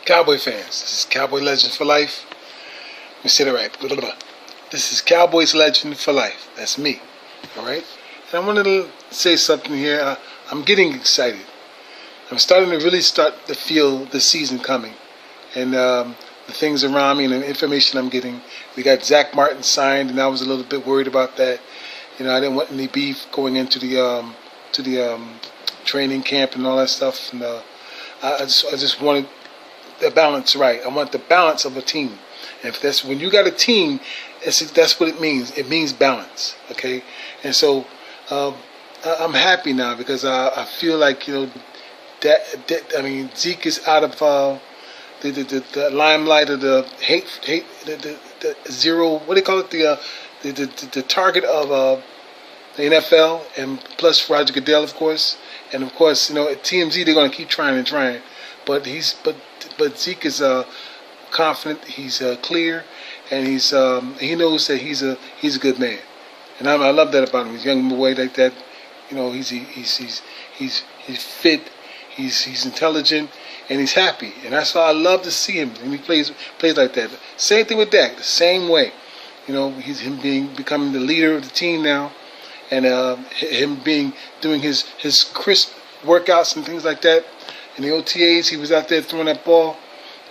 Cowboy fans, this is Cowboy Legend for Life. Let me say that right. This is Cowboys Legend for Life. That's me. Alright? And I wanted to say something here. I'm getting excited. I'm starting to really start to feel the season coming. And the things around me and the information I'm getting. We got Zach Martin signed, and I was a little bit worried about that. You know, I didn't want any beef going into the training camp and all that stuff. And I just wanted the balance right. I want the balance of a team. And if that's when you got a team, that's what it means. It means balance. Okay, and so I'm happy now because I feel like, you know, that Zeke is out of the limelight of the the zero. What do they call it? The target of the NFL, and plus Roger Goodell, of course, and of course, you know, at TMZ they're going to keep trying and trying, but Zeke is confident, he's clear, and he knows that he's a good man, and I love that about him. He's a young boy like that, you know. He's fit, he's intelligent, and he's happy, and that's why I love to see him. And he plays like that. Same thing with Dak, the same way. You know, becoming the leader of the team now, and him doing his crisp workouts and things like that. In the OTAs, he was out there throwing that ball,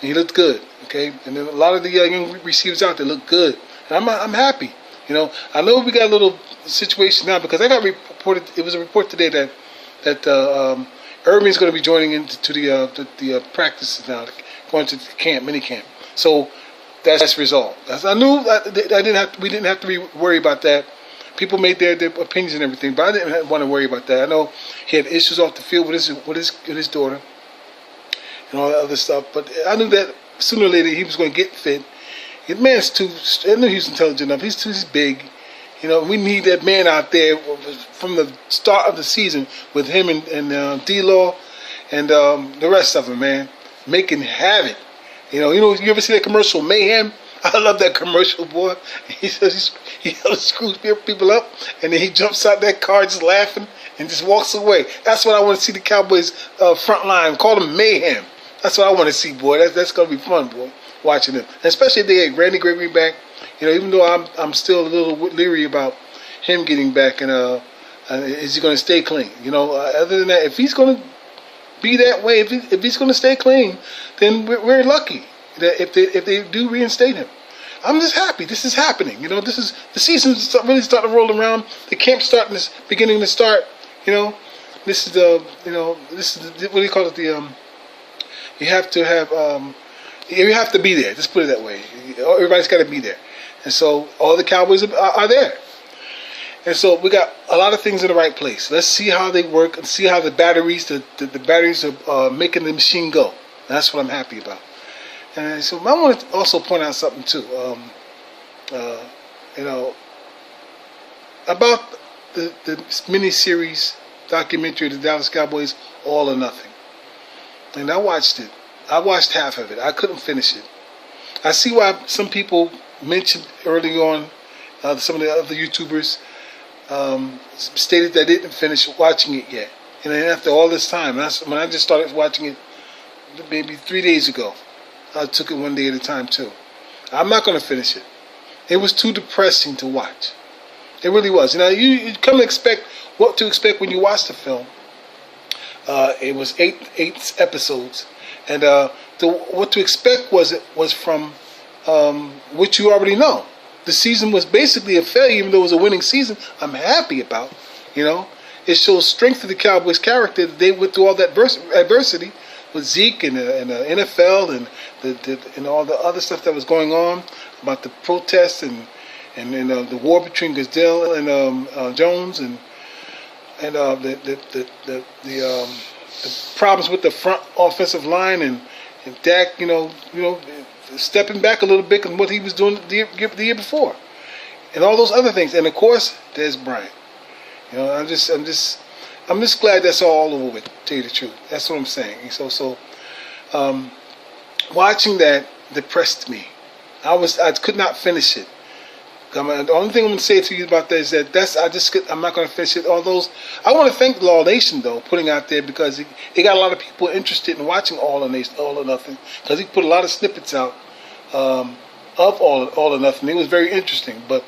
and he looked good. Okay, and then a lot of the young receivers out there look good, and I'm happy. You know, I know we got a little situation now because I got reported. It was a report today that Irving's going to be joining into the practices now, going to the mini camp. So that's resolved. I knew we didn't have to worry about that. People made their opinions and everything, but I didn't want to worry about that. I know he had issues off the field with his daughter and all that other stuff, but I knew that sooner or later he was going to get fit. The man's I knew he was intelligent enough. He's big. You know, we need that man out there from the start of the season with him and D-Law and the rest of them, man, making havoc. You know, you ever see that commercial, Mayhem? I love that commercial, boy. He says he screws people up, and then he jumps out that car just laughing and just walks away. That's what I want to see the Cowboys front line. Call them Mayhem. That's what I want to see, boy. That's going to be fun, boy, watching them. And especially if they had Randy Gregory back. You know, even though I'm still a little leery about him getting back, and is he going to stay clean? You know, other than that, if he's going to be that way, if he's going to stay clean, then we're lucky that if they do reinstate him. I'm just happy. This is happening. You know, the season's really starting to roll around. The camp's beginning to start. You know, this is what do you call it? You have to have you have to be there. Just put it that way. Everybody's got to be there. And so all the Cowboys are there. And so we got a lot of things in the right place. Let's see how they work and see how the batteries are making the machine go. That's what I'm happy about. And so I want to also point out something too. You know, about the mini-series documentary of the Dallas Cowboys, All or Nothing. And I watched it. I watched half of it. I couldn't finish it. I see why some people mentioned early on, some of the other YouTubers stated they didn't finish watching it yet. And then after all this time, when I just started watching it maybe 3 days ago. I took it one day at a time too. I'm not going to finish it. It was too depressing to watch. It really was. You know, you come to expect what to expect when you watch the film. It was eight episodes, and what to expect was from what you already know. The season was basically a failure, even though it was a winning season. I'm happy about. You know, it shows strength of the Cowboys' character that they went through all that adversity with Zeke and the NFL and all the other stuff that was going on about the protests and the war between Goodell and Jones and the problems with the front offensive line and Dak, you know, stepping back a little bit from what he was doing the year before, and all those other things, and of course, there's Bryant. You know, I'm just glad that's all over with. To tell you the truth, that's what I'm saying. So, watching that depressed me. I could not finish it The only thing I'm going to say to you about that is that I'm not going to finish it. All those, I want to thank Law Nation though, putting out there, because it got a lot of people interested in watching All or Nothing, because he put a lot of snippets out of All or Nothing. It was very interesting. But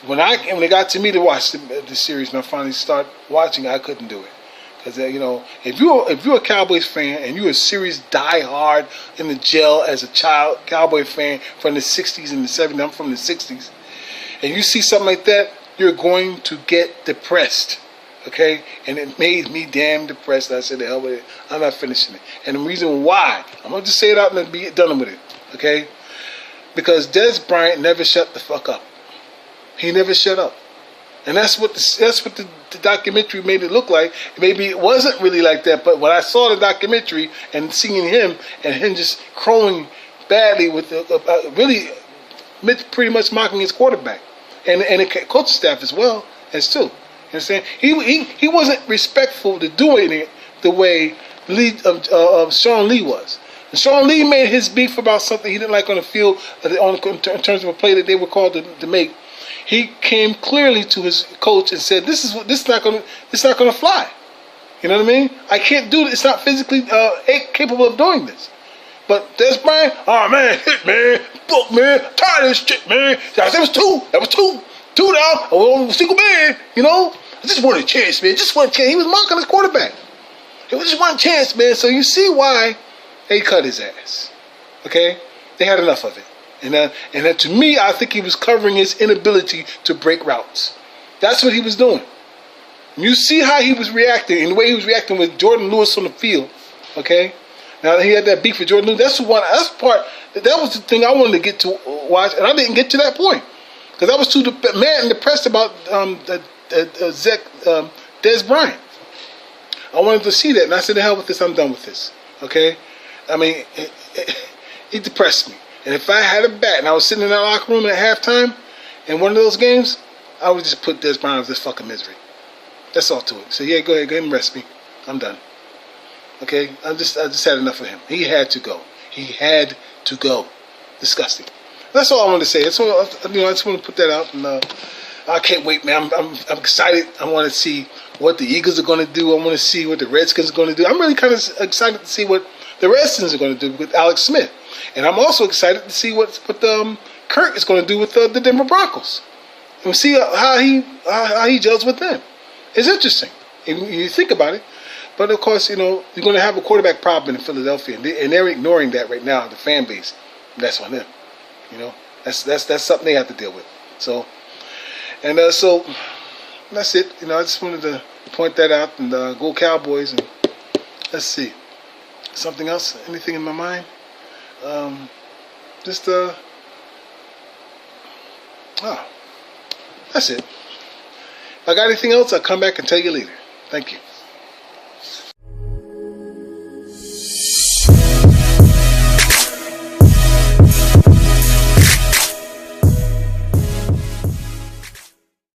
when it got to me to watch the series, and I finally started watching, I couldn't do it. Because if you're a Cowboys fan and you're a serious diehard in the jail as a child Cowboy fan from the 60s and the 70s, I'm from the 60s, and you see something like that, you're going to get depressed, okay? And it made me damn depressed. I said, the hell with it, I'm not finishing it. And the reason why, I'm going to just say it out and then be done with it, okay? Because Des Bryant never shut the fuck up. He never shut up. And that's what the documentary made it look like. Maybe it wasn't really like that, but when I saw the documentary and seeing him and him just crowing badly with really pretty much mocking his quarterback and the coaching staff as well as too. You understand? He wasn't respectful to doing it the way Sean Lee was. And Sean Lee made his beef about something he didn't like on the field in terms of a play that they were called to make. He came clearly to his coach and said, "This is not going to fly. You know what I mean? I can't do this. It's not physically capable of doing this." But Des Bryant, oh man, hit man, fuck man, tired of this shit, man. That was two now. Oh, single man, you know. I just want a chance, man. Just one chance. He was mocking his quarterback. It was just one chance, man. So you see why they cut his ass. Okay, they had enough of it. And then to me, I think he was covering his inability to break routes. That's what he was doing. You see how he was reacting, and the way he was reacting with Jordan Lewis on the field. Okay, now he had that beef with Jordan Lewis. That was the thing I wanted to get to watch, and I didn't get to that point because I was too mad and depressed about Des Bryant. I wanted to see that, and I said, "The hell with this! I'm done with this." Okay, I mean, it depressed me. And if I had a bat and I was sitting in that locker room at halftime in one of those games, I would just put Des Bryant with this fucking misery. That's all to it. So yeah, go ahead and rest me. I'm done. Okay? I just had enough of him. He had to go. He had to go. Disgusting. That's all I wanted to say. That's all, I just want to put that out. And I can't wait, man. I'm excited. I want to see what the Eagles are going to do. I want to see what the Redskins are going to do. I'm really kind of excited to see what the Redskins are going to do with Alex Smith. And I'm also excited to see what Kurt is going to do with the Denver Broncos. And see how he gels with them. It's interesting if you think about it. But of course, you're going to have a quarterback problem in Philadelphia, and they're ignoring that right now. The fan base, that's on them. That's something they have to deal with. So that's it. I just wanted to point that out and go Cowboys. And let's see, something else. Anything in my mind? That's it. If I got anything else, I'll come back and tell you later. Thank you.